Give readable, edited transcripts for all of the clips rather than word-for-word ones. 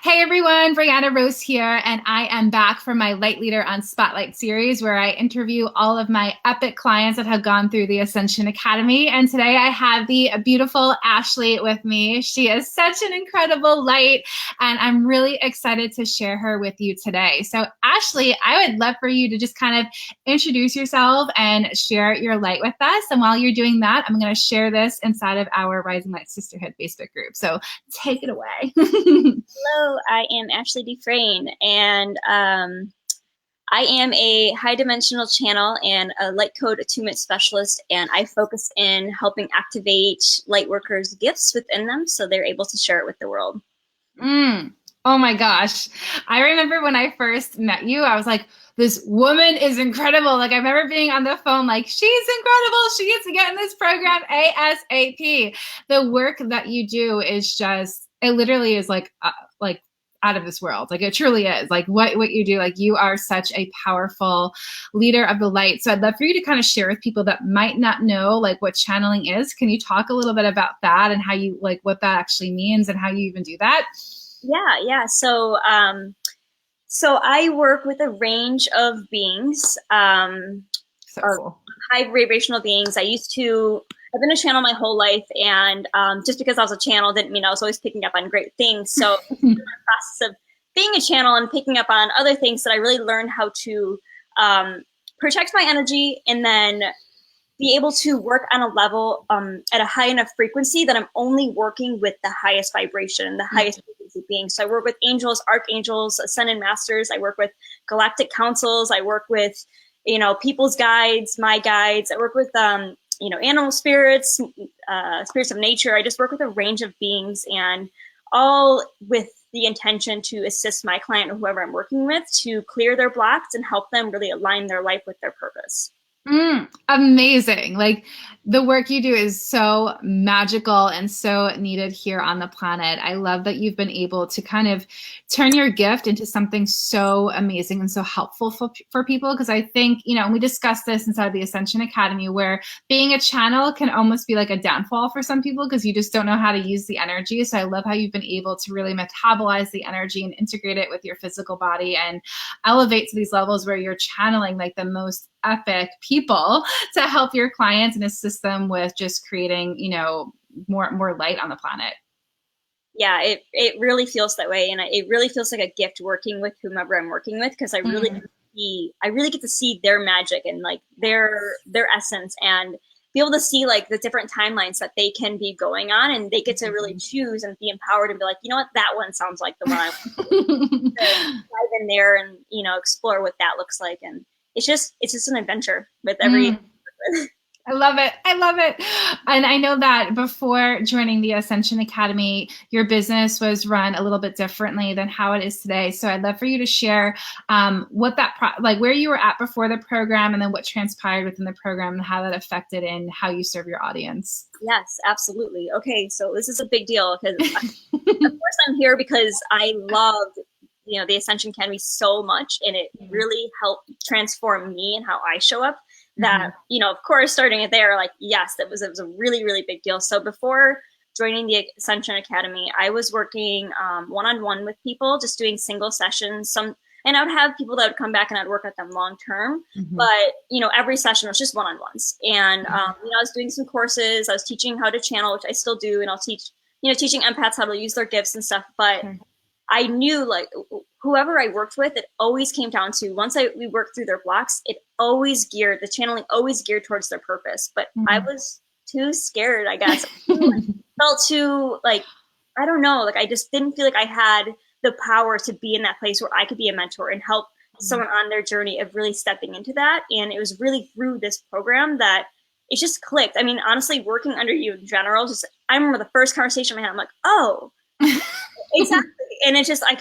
Hey everyone, Brianna Rose here, and I am back for my Light Leader on Spotlight series where I interview all of my epic clients that have gone through the Ascension Academy. And today I have the beautiful Ashley with me. She is such an incredible light, and I'm really excited to share her with you today. So Ashley, I would love for you to just kind of introduce yourself and share your light with us. And while you're doing that, I'm going to share this inside of our Rising Light Sisterhood Facebook group. So take it away. Hello, I am Ashley Dufresne, and I am a high dimensional channel and a light code attunement specialist, and I focus in helping activate light workers' gifts within them so they're able to share it with the world. Oh my gosh. I remember when I first met you, I was like, this woman is incredible. Like I remember being on the phone, like, she's incredible. She gets to get in this program ASAP. The work that you do is just, it literally is like out of this world. Like it truly is. Like what you do, like you are such a powerful leader of the light. So I'd love for you to kind of share with people that might not know like what channeling is. Can you talk a little bit about that and how you like what that actually means and how you even do that? Yeah. So I work with a range of beings, So cool. high vibrational beings. I've been a channel my whole life, and just because I was a channel didn't mean I was always picking up on great things. So in the process of being a channel and picking up on other things that I really learned how to protect my energy and then be able to work on a level at a high enough frequency that I'm only working with the highest vibration, the highest frequency beings. So I work with angels, archangels, ascended masters. I work with galactic councils. I work with, people's guides, my guides. I work with, animal spirits, spirits of nature. I just work with a range of beings, and all with the intention to assist my client or whoever I'm working with to clear their blocks and help them really align their life with their purpose. Amazing. Like the work you do is so magical and so needed here on the planet. I love that you've been able to kind of turn your gift into something so amazing and so helpful for people. Because I think, and we discussed this inside the Ascension Academy, where being a channel can almost be like a downfall for some people because you just don't know how to use the energy. So I love how you've been able to really metabolize the energy and integrate it with your physical body and elevate to these levels where you're channeling like the most epic people to help your clients and assist them with just creating, more light on the planet. Yeah, it really feels that way, and it really feels like a gift working with whomever I'm working with, because I really get to see their magic and like their essence, and be able to see like the different timelines that they can be going on, and they get to really choose and be empowered and be like, you know what, that one sounds like the one I want to dive in there and explore what that looks like. And it's just an adventure with every. I love it. I love it. And I know that before joining the Ascension Academy, your business was run a little bit differently than how it is today. So I'd love for you to share what that, where you were at before the program and then what transpired within the program and how that affected in how you serve your audience. Yes, absolutely. Okay. So this is a big deal because of course I'm here because I loved the Ascension Academy so much, and it really helped transform me and how I show up. That, of course, starting it there, like, yes, it was a really, really big deal. So before joining the Ascension Academy, I was working one-on-one with people, just doing single sessions. And I would have people that would come back and I'd work with them long-term. But, every session was just one-on-ones. And, I was doing some courses. I was teaching how to channel, which I still do. And I'll teach, teaching empaths how to use their gifts and stuff. But I knew like whoever I worked with, it always came down to once we worked through their blocks, the channeling always geared towards their purpose. But I was too scared, I guess. Felt too like, I don't know, like I just didn't feel like I had the power to be in that place where I could be a mentor and help someone on their journey of really stepping into that. And it was really through this program that it just clicked. I mean, honestly, working under you in general, I remember the first conversation I had, I'm like, oh, exactly. And it's just, I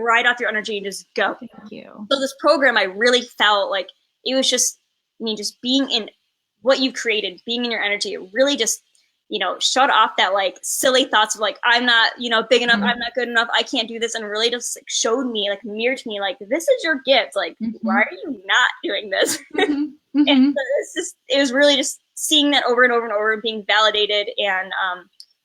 ride off your energy and just go. Thank you. So this program, I really felt like it was just, just being in what you created, being in your energy, it really just, shut off that like silly thoughts of like, I'm not, big enough, I'm not good enough, I can't do this. And really just like showed me, like mirrored me, like, this is your gift. Like, why are you not doing this? And so it was really just seeing that over and over and over and being validated. And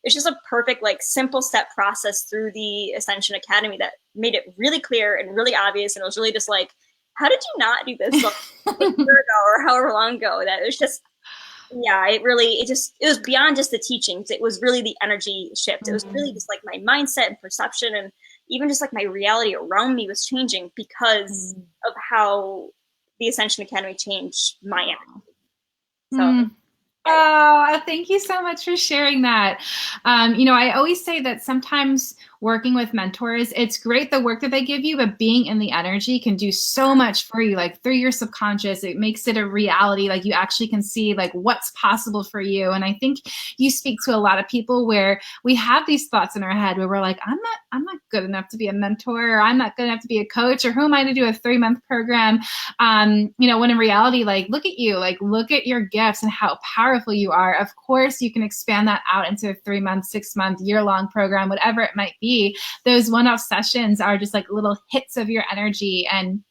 it's just a perfect, like, simple step process through the Ascension Academy that made it really clear and really obvious. And it was really just like, how did you not do this like, a year ago or however long ago? That it was just, yeah, it was beyond just the teachings. It was really the energy shift. It was really just like my mindset and perception, and even just like my reality around me was changing because of how the Ascension Academy changed my energy. So oh, thank you so much for sharing that. I always say that sometimes working with mentors, it's great the work that they give you, but being in the energy can do so much for you, like through your subconscious. It makes it a reality. Like you actually can see like what's possible for you. And I think you speak to a lot of people where we have these thoughts in our head where we're like, I'm not good enough to be a mentor, or I'm not good enough to be a coach, or who am I to do a 3-month program? When in reality, like, look at you, like, look at your gifts and how powerful you are. Of course, you can expand that out into a 3-month, 6-month, year-long program, whatever it might be. Those one-off sessions are just like little hits of your energy. And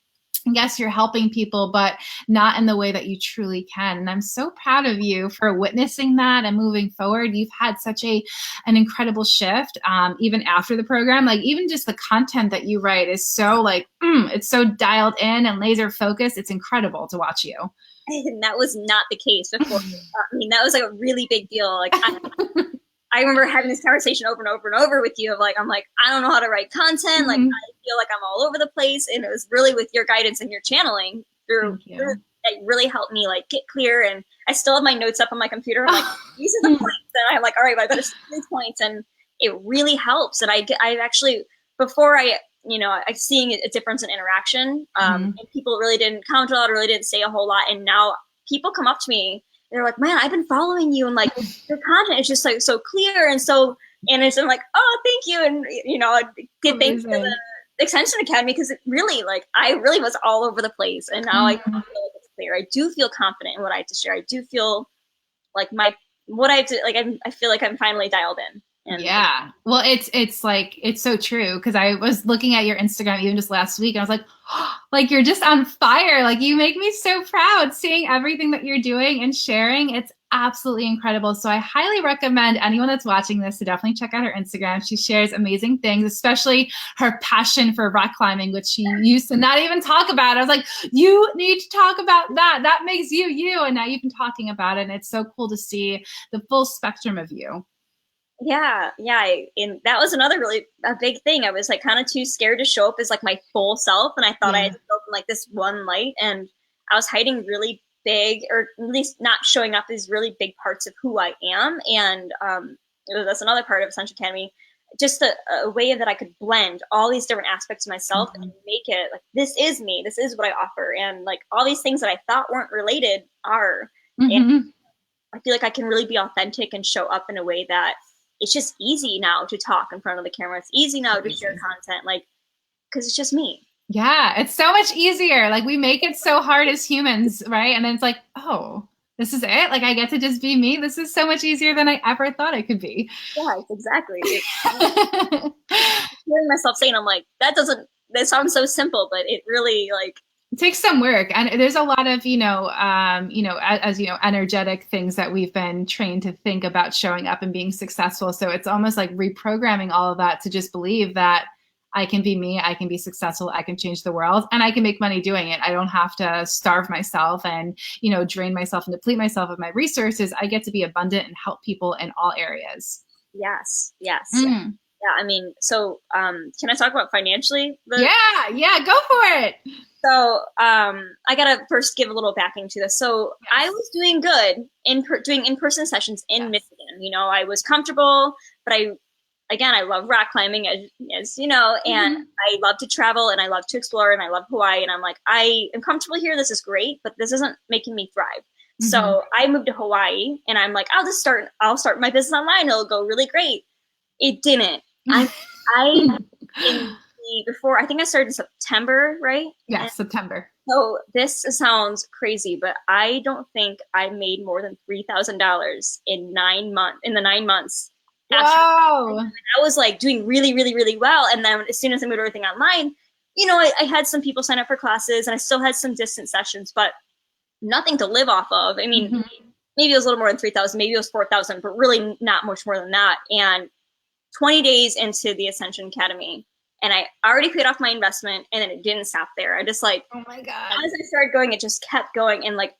yes, you're helping people, but not in the way that you truly can. And I'm so proud of you for witnessing that and moving forward. You've had such an incredible shift, even after the program. Like even just the content that you write is so like, it's so dialed in and laser focused. It's incredible to watch you. And that was not the case before. I mean, that was like a really big deal. Like I remember having this conversation over and over and over with you of like, I'm like, I don't know how to write content. Like, I feel like I'm all over the place. And it was really with your guidance and your channeling through that really helped me like get clear. And I still have my notes up on my computer. I'm like, these are the points. And I'm like, all right, well, I better see these points. And it really helps. And I actually, before I'm seeing a difference in interaction, and people really didn't comment a lot, really didn't say a whole lot. And now people come up to me, they're like, man, I've been following you, and like your content is just like so clear and so, and I'm like, oh, thank you. And, thanks to the Ascension Academy, because it really, like, I really was all over the place. And now I feel like it's clear. I do feel confident in what I have to share. I do feel like what I have to, like, I feel like I'm finally dialed in. And yeah. Well, it's like, it's so true. Because I was looking at your Instagram even just last week, and I was like, oh, like, you're just on fire. Like, you make me so proud seeing everything that you're doing and sharing. It's absolutely incredible. So I highly recommend anyone that's watching this to definitely check out her Instagram. She shares amazing things, especially her passion for rock climbing, which she used to not even talk about. I was like, you need to talk about that. That makes you, you. And now you've been talking about it. And it's so cool to see the full spectrum of you. Yeah. And that was another really a big thing. I was like kind of too scared to show up as like my full self. And I thought I had to go from like this one light, and I was hiding really big, or at least not showing up as really big parts of who I am. And that's another part of Ascension Academy, just a way that I could blend all these different aspects of myself and make it like, this is me, this is what I offer. And like all these things that I thought weren't related are. And I feel like I can really be authentic and show up in a way that it's just easy now to talk in front of the camera. It's easy now to share content, like, because it's just me. Yeah, it's so much easier. Like, we make it so hard as humans, right? And then it's like, oh, this is it? Like, I get to just be me? This is so much easier than I ever thought I could be. Yeah, exactly. Hearing myself saying, I'm like, that sounds so simple, but it really, like, it takes some work, and there's a lot of, as energetic things that we've been trained to think about showing up and being successful. So it's almost like reprogramming all of that to just believe that I can be me, I can be successful, I can change the world, and I can make money doing it. I don't have to starve myself and, drain myself and deplete myself of my resources. I get to be abundant and help people in all areas. Yes. Yeah. I mean, so can I talk about financially? Yeah, go for it. So I got to first give a little backing to this. So I was doing good doing in-person sessions in Michigan. I was comfortable, but I love rock climbing, as you know, and I love to travel, and I love to explore, and I love Hawaii. And I'm like, I am comfortable here. This is great, but this isn't making me thrive. So I moved to Hawaii, and I'm like, I'll start my business online. It'll go really great. It didn't. Before, I think I started in September, right? Yeah, September. So this sounds crazy, but I don't think I made more than $3,000 in 9 months. In the 9 months, wow! I was like doing really, really, really well. And then as soon as I moved everything online, I had some people sign up for classes, and I still had some distance sessions, but nothing to live off of. I mean, maybe it was a little more than 3,000, maybe it was 4,000, but really not much more than that. And 20 days into the Ascension Academy, and I already paid off my investment, and then it didn't stop there. I just like, oh my God. As I started going, it just kept going. And like,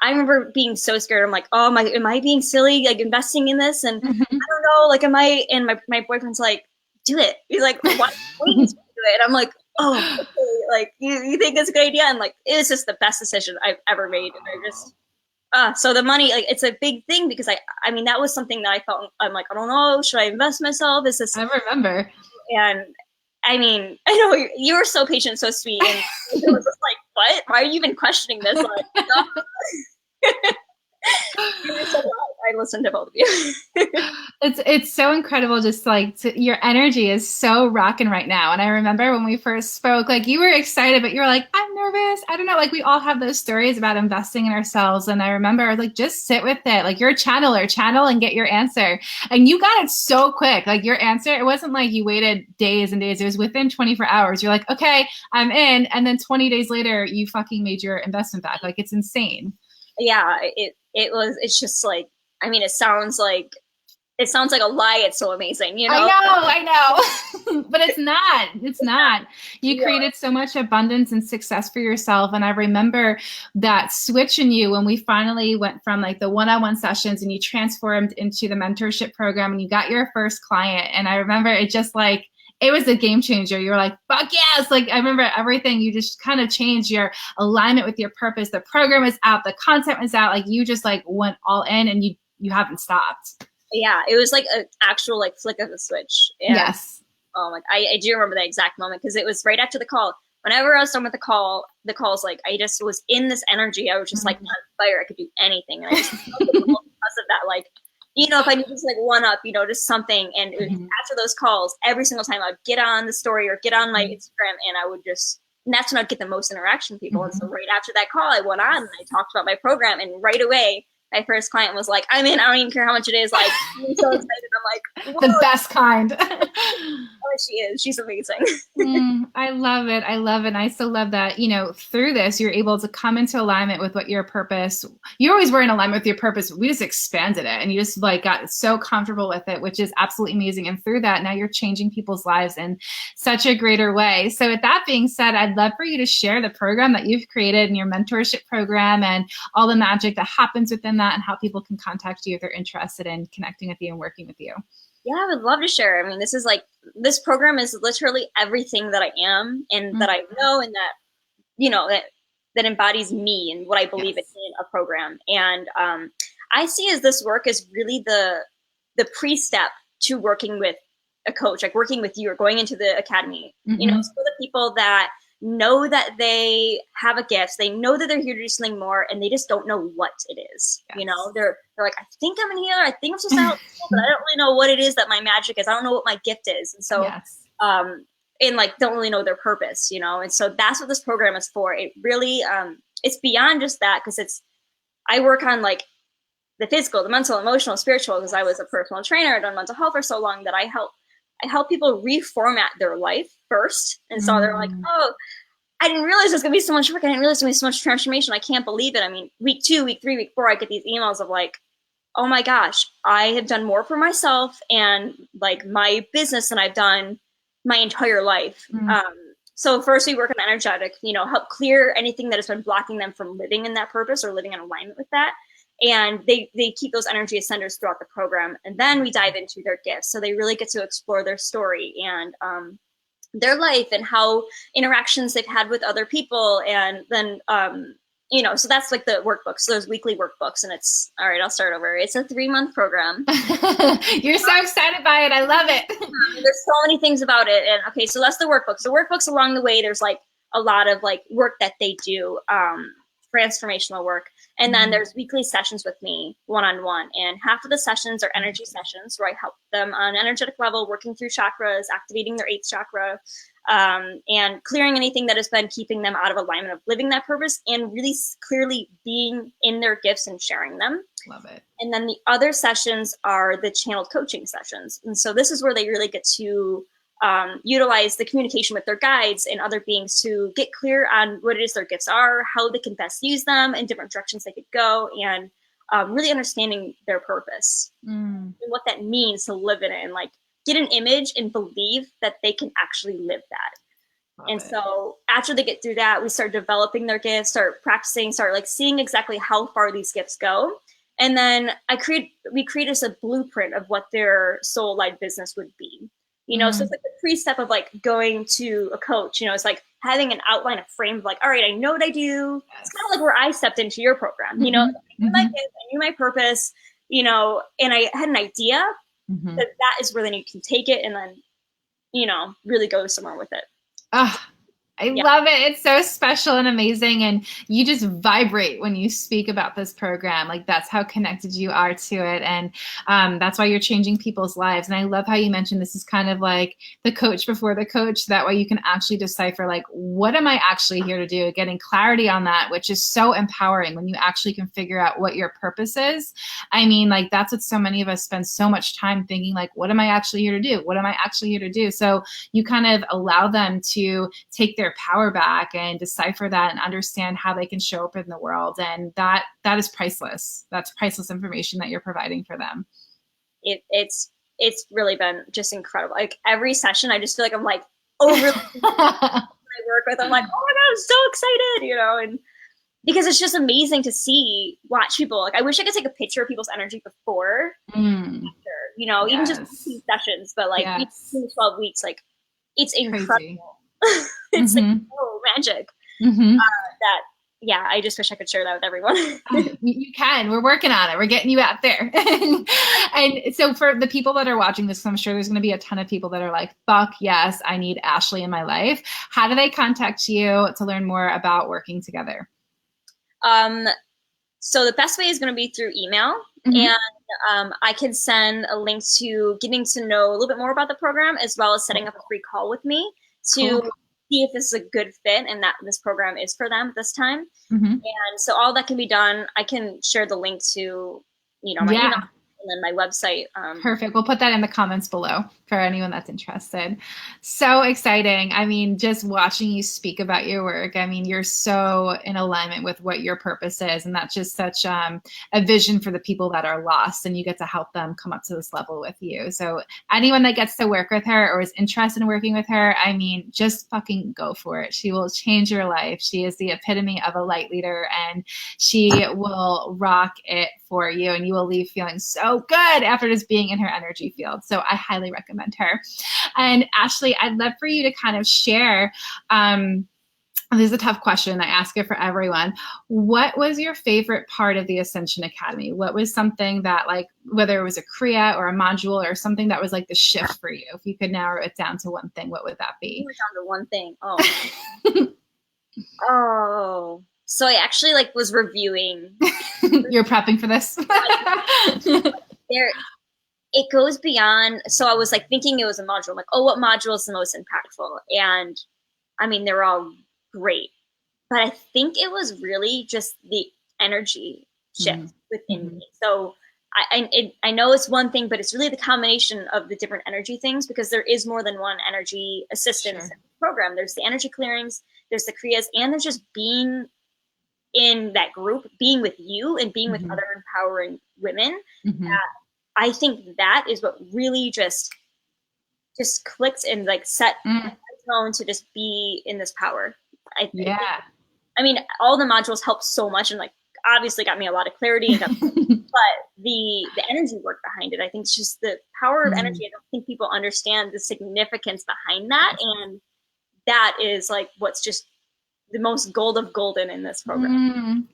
I remember being so scared. I'm like, oh my, am I being silly? Like investing in this? And I don't know, like, am I, and my boyfriend's like, do it. He's like, why waiting to do it? And I'm like, oh, okay. Like, you think it's a good idea? And like, it was just the best decision I've ever made. And I just, so the money, like, it's a big thing because I mean, that was something that I felt, I'm like, I don't know, should I invest myself? Is this? I remember. And I mean, I know you were so patient, so sweet. And it was just like, what? Why are you even questioning this? Like, no. I listened to both of you. It's so incredible. Just like your energy is so rocking right now. And I remember when we first spoke, like you were excited, but you were like, I'm nervous. I don't know. Like we all have those stories about investing in ourselves. And I remember like, just sit with it. Like you're a channeler, channel and get your answer. And you got it so quick. Like your answer, it wasn't like you waited days and days. It was within 24 hours. You're like, okay, I'm in. And then 20 days later, you fucking made your investment back. Like it's insane. Yeah, it's just like, I mean, it sounds like a lie. It's so amazing, you know? I know, but it's not. You created so much abundance and success for yourself. And I remember that switch in you when we finally went from like the one-on-one sessions and you transformed into the mentorship program and you got your first client. And I remember it just like, it was a game changer. You were like, fuck yes. Like, I remember everything. You just kind of changed your alignment with your purpose. The program is out. The content was out. Like you just like went all in and you haven't stopped. Yeah. It was like an actual like flick of a switch. And, yes. Oh my, I do remember that exact moment because it was right after the call. Whenever I was done with the calls, like I just was in this energy. I was just like on fire. I could do anything. And I just because of that, like, you know, if I need just like one up, you know, just something. And after those calls, every single time I'd get on the story or get on my Instagram and I would just, and that's when I'd get the most interaction with people. And so right after that call, I went on and I talked about my program and right away, my first client was like, I'm in, I don't even care how much it is. Like, I'm so excited. I'm like, whoa. The best kind. Oh, she is. She's amazing. I love it. I love it. And I still love that, you know, through this, you're able to come into alignment with what your purpose, you always were in alignment with your purpose. We just expanded it and you just like got so comfortable with it, which is absolutely amazing. And through that, now you're changing people's lives in such a greater way. So with that being said, I'd love for you to share the program that you've created and your mentorship program and all the magic that happens within that and how people can contact you if they're interested in connecting with you and working with you. Yeah, I would love to share. I mean, this program is literally everything that I am and that I know and that, you know, that embodies me and what I believe in a program. And I see as this work is really the pre-step to working with a coach, like working with you or going into the academy. You know, it's for the people that know that they have a gift, they know that they're here to do something more, and they just don't know what it is. You know, they're like, I think I'm in here, I think I'm supposed to help people, but I don't really know what it is that my magic is. I don't know what my gift is. And so, and like, don't really know their purpose, you know? And so that's what this program is for. It really, it's beyond just that. Cause I work on like the physical, the mental, emotional, spiritual, because I was a personal trainer. I've done mental health for so long that I help people reformat their life first. And so they're like, oh, I didn't realize there's going to be so much work. I didn't realize there was so much transformation. I can't believe it. I mean, week 2, week 3, week 4, I get these emails of like, oh my gosh, I have done more for myself and like my business than I've done my entire life. So first we work on energetic, you know, help clear anything that has been blocking them from living in that purpose or living in alignment with that. And they keep those energy ascenders throughout the program. And then we dive into their gifts. So they really get to explore their story and their life and how interactions they've had with other people. And then, you know, so that's like the workbooks, those weekly workbooks. And it's, all right, I'll start over. It's a 3-month program. You're so excited by it. I love it. There's so many things about it. And okay, so that's the workbooks. The workbooks along the way, there's like a lot of like work that they do, transformational work. And then there's weekly sessions with me one-on-one. And half of the sessions are energy sessions where I help them on an energetic level, working through chakras, activating their 8th chakra, and clearing anything that has been keeping them out of alignment of living that purpose and really clearly being in their gifts and sharing them. Love it. And then the other sessions are the channeled coaching sessions. And so this is where they really get to utilize the communication with their guides and other beings to get clear on what it is their gifts are, how they can best use them in different directions they could go. And really understanding their purpose and what that means to live in it, and like get an image and believe that they can actually live that. Love And it. so after they get through that, we start developing their gifts, start practicing, start like seeing exactly how far these gifts go. And then we create us a blueprint of what their soul light business would be. You know, so it's like the pre-step of like going to a coach, you know, it's like having an outline, a frame of like, all right, I know what I do. Yes. It's kind of like where I stepped into your program, you know, I knew my gifts, I knew my purpose, you know, and I had an idea that that is where then you can take it and then, you know, really go somewhere with it. Oh, I love it. It's so special and amazing. And you just vibrate when you speak about this program. Like that's how connected you are to it. And that's why you're changing people's lives. And I love how you mentioned this is kind of like the coach before the coach. That way you can actually decipher like, what am I actually here to do? Getting clarity on that, which is so empowering when you actually can figure out what your purpose is. I mean, like that's what so many of us spend so much time thinking like, what am I actually here to do? What am I actually here to do? So you kind of allow them to take their power back and decipher that and understand how they can show up in the world. And that is priceless. That's priceless information that you're providing for them. It's really been just incredible. Like every session, I just feel like I'm like overly I work with. I'm like, oh my God, I'm so excited, you know, and because it's just amazing to watch people. Like I wish I could take a picture of people's energy before, after, you know, even just sessions, but like each 12 weeks, like it's incredible. It's like magic. That I just wish I could share that with everyone. You can. We're working on it. We're getting you out there. And so for the people that are watching this, I'm sure there's going to be a ton of people that are like, fuck yes, I need Ashley in my life. How do they contact you to learn more about working together? So the best way is going to be through email. And I can send a link to getting to know a little bit more about the program, as well as setting up a free call with me to see if this is a good fit and that this program is for them at this time. And so all that can be done. I can share the link to, you know, my email and then my website. Perfect. We'll put that in the comments below for anyone that's interested. So exciting. I mean, just watching you speak about your work, I mean, you're so in alignment with what your purpose is. And that's just such a vision for the people that are lost, and you get to help them come up to this level with you. So anyone that gets to work with her or is interested in working with her, I mean, just fucking go for it. She will change your life. She is the epitome of a light leader, and she will rock it for you, and you will leave feeling so good after just being in her energy field. So I highly recommend her. And Ashley, I'd love for you to kind of share, this is a tough question. I ask it for everyone. What was your favorite part of the Ascension Academy? What was something that, like, whether it was a Kriya or a module or something that was like the shift for you? If you could narrow it down to one thing, what would that be? Down to one thing. So I actually like was reviewing. You're prepping for this? It goes beyond. So I was like thinking it was a module. I'm like, oh, what module is the most impactful? And I mean, they're all great, but I think it was really just the energy shift within me. So I know it's one thing, but it's really the combination of the different energy things, because there is more than one energy assistance program. There's the energy clearings, there's the Kriyas, and there's just being in that group, being with you and being with other empowering women. I think that is what really just clicks and like set my tone to just be in this power. I mean, all the modules help so much, and like obviously got me a lot of clarity, but the energy work behind it, I think it's just the power of energy. I don't think people understand the significance behind that, and that is like what's just the most gold of golden in this program.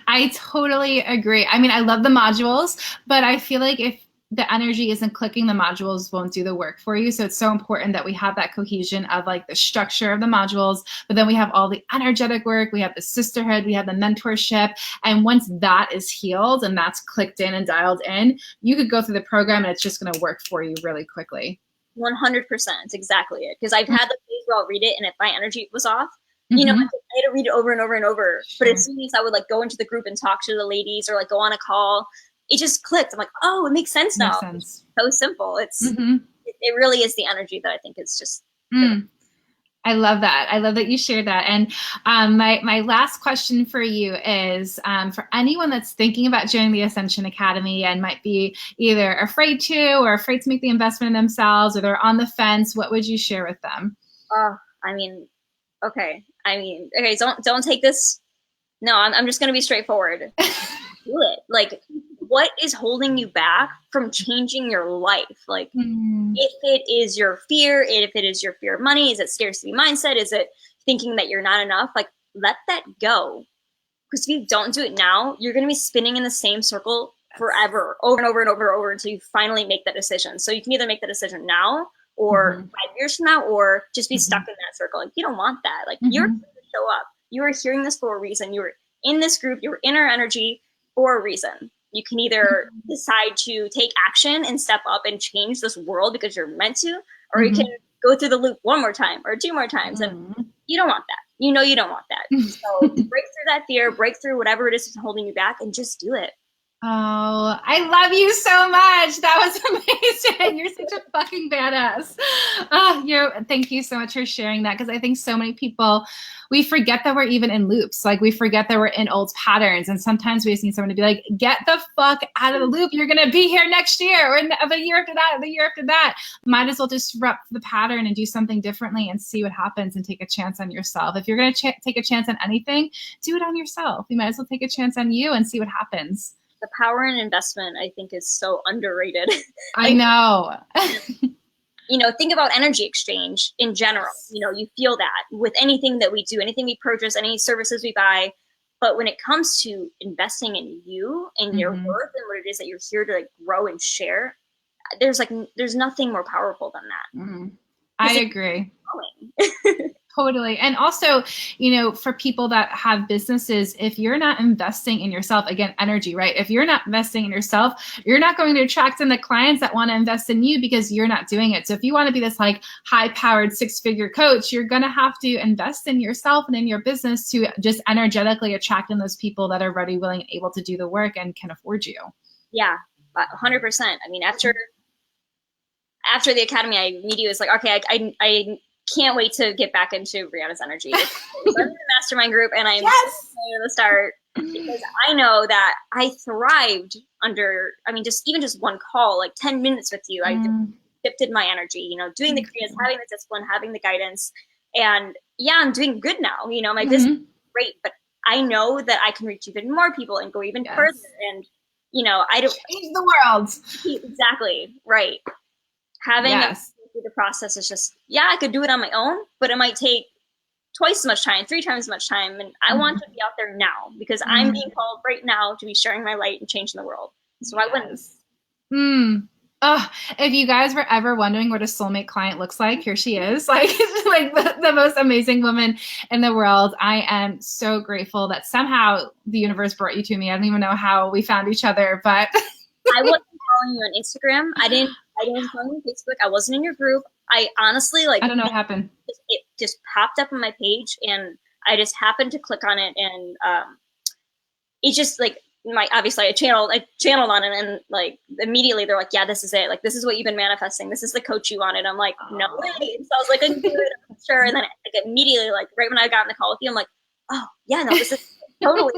I totally agree. I mean, I love the modules, but I feel like if the energy isn't clicking, the modules won't do the work for you. So it's so important that we have that cohesion of like the structure of the modules, but then we have all the energetic work, we have the sisterhood, we have the mentorship. And once that is healed and that's clicked in and dialed in, you could go through the program and it's just going to work for you really quickly. 100%. Exactly it. Because I've had the days where I'll read it, and if my energy was off, you know, I had to read it over and over and over. But as soon as I would like go into the group and talk to the ladies or like go on a call, it just clicked. I'm like, oh, it makes sense now. It's so simple. It really is the energy that I think is just. I love that. I love that you shared that. And my last question for you is for anyone that's thinking about joining the Ascension Academy and might be either afraid to make the investment in themselves, or they're on the fence, what would you share with them? I mean, okay. Okay. Don't take this. No, I'm just going to be straightforward. Do it. Like, what is holding you back from changing your life? Like, if it is your fear, if it is your fear of money, is it scarcity mindset? Is it thinking that you're not enough? Like, let that go. Because if you don't do it now, you're going to be spinning in the same circle forever, over and over and over and over until you finally make that decision. So you can either make the decision now or 5 years from now, or just be stuck in that circle. Like, you don't want that. Like, you're going to show up. You are hearing this for a reason. You were in this group. You were in our energy for a reason. You can either decide to take action and step up and change this world because you're meant to, or you can go through the loop one more time or 2 more times. And you don't want that. You know you don't want that. So break through that fear, break through whatever it is that's holding you back, and just do it. Oh, I love you so much. That was amazing. You're such a fucking badass. Thank you so much for sharing that, because I think so many people, we forget that we're even in loops. Like, we forget that we're in old patterns. And sometimes we just need someone to be like, get the fuck out of the loop. You're going to be here next year, or the year after that, the year after that. Might as well disrupt the pattern and do something differently and see what happens and take a chance on yourself. If you're going to take a chance on anything, do it on yourself. You might as well take a chance on you and see what happens. The power in investment, I think, is so underrated. I know. Think about energy exchange in general. You feel that with anything that we do, anything we purchase, any services we buy. But when it comes to investing in you and your worth and what it is that you're here to like grow and share, there's nothing more powerful than that. I agree. Totally. And also, for people that have businesses, if you're not investing in yourself, again, energy, right? If you're not investing in yourself, you're not going to attract in the clients that want to invest in you because you're not doing it. So if you want to be this like high-powered 6-figure coach, you're going to have to invest in yourself and in your business to just energetically attract in those people that are ready, willing, and able to do the work and can afford you. Yeah, 100%. I mean, after the academy, I immediately was like, okay, I can't wait to get back into Brianna's energy. I'm in the mastermind group, and I'm to the start, because I know that I thrived under, just one call, like 10 minutes with you. I shifted my energy, doing the creatives, having the discipline, having the guidance. And yeah, I'm doing good now. My business is great, but I know that I can reach even more people and go even further. And, I don't change the world. Exactly. Right. Having the process is just, I could do it on my own, but it might take twice as much time, 3 times as much time. And I want to be out there now because I'm being called right now to be sharing my light and changing the world. So I wouldn't. If you guys were ever wondering what a soulmate client looks like, here she is, like the most amazing woman in the world. I am so grateful that somehow the universe brought you to me. I don't even know how we found each other, but I wasn't following you on Instagram. I didn't follow you on Facebook. I wasn't in your group. I honestly I don't know what happened. It just popped up on my page, and I just happened to click on it, and it just obviously I channeled on it, and like immediately they're like, yeah, this is it. Like, this is what you've been manifesting. This is the coach you wanted. I'm like, no way. And so I was like, I'm sure. And then immediately, like right when I got in the call with you, I'm like, oh yeah, no, this is totally.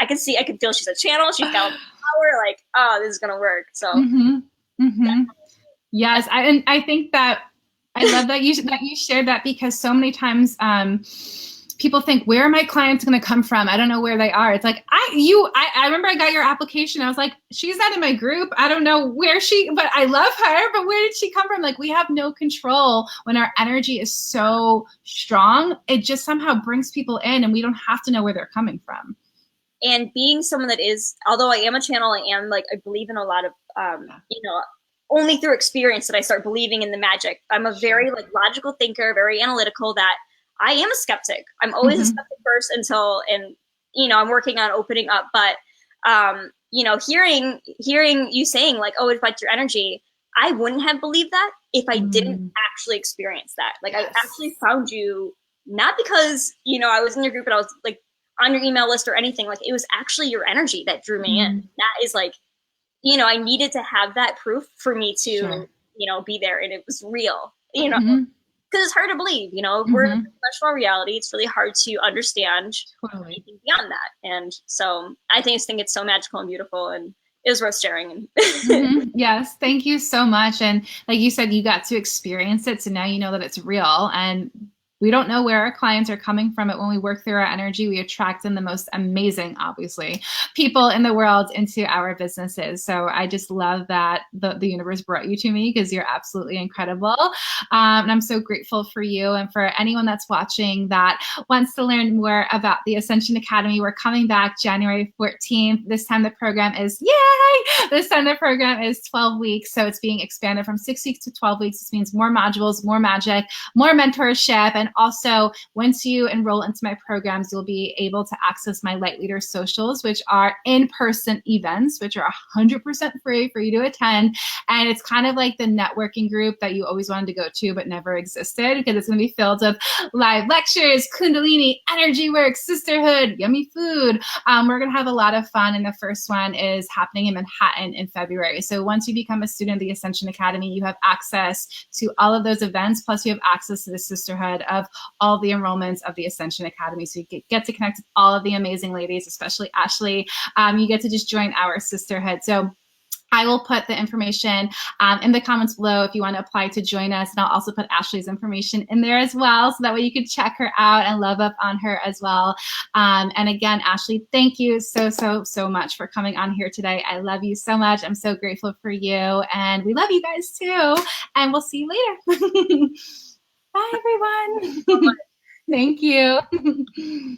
I could feel she's a channel. She's got power. Like, oh, this is gonna work. So. Yes, I think that I love that you shared that, because so many times people think, where are my clients going to come from? I don't know where they are. It's like, I remember I got your application. I was like, she's not in my group. I don't know where but I love her, but where did she come from? Like, we have no control when our energy is so strong. It just somehow brings people in, and we don't have to know where they're coming from. And being someone that is, although I am a channel, I believe in a lot of, only through experience that I start believing in the magic. I'm a very logical thinker, very analytical, that I am a skeptic. I'm always a skeptic first I'm working on opening up. But, hearing you saying like, oh, it affects your energy, I wouldn't have believed that if I didn't actually experience that. Like, I actually found you, not because, I was in your group and I was like on your email list or anything. Like, it was actually your energy that drew me in. That is like, I needed to have that proof for me to, be there, and it was real, because it's hard to believe, you know, if we're in a Mm-hmm. dimensional reality, it's really hard to understand Totally. anything beyond that. And so I think it's so magical and beautiful, and it was worth staring. Mm-hmm. Yes, thank you so much. And like you said, you got to experience it, so now you know that it's real. And we don't know where our clients are coming from. It when we work through our energy, we attract in the most amazing, obviously, people in the world into our businesses. So I just love that the universe brought you to me because you're absolutely incredible. And I'm so grateful for you. And for anyone that's watching that wants to learn more about the Ascension Academy, we're coming back January 14th. This time the program is, yay! This time the program is 12 weeks. So it's being expanded from 6 weeks to 12 weeks. This means more modules, more magic, more mentorship. And also, once you enroll into my programs, you'll be able to access my Light Leader socials, which are in-person events, which are 100% free for you to attend. And it's kind of like the networking group that you always wanted to go to but never existed, because it's going to be filled with live lectures, kundalini, energy work, sisterhood, yummy food. We're going to have a lot of fun. And the first one is happening in Manhattan in February. So once you become a student of the Ascension Academy, you have access to all of those events. Plus you have access to the sisterhood of all the enrollments of the Ascension Academy. So you get to connect with all of the amazing ladies, especially Ashley. You get to just join our sisterhood. So I will put the information in the comments below if you want to apply to join us. And I'll also put Ashley's information in there as well. So that way you can check her out and love up on her as well. And again, Ashley, thank you so much for coming on here today. I love you so much. I'm so grateful for you. And we love you guys too. And we'll see you later. Bye, everyone. Thank you.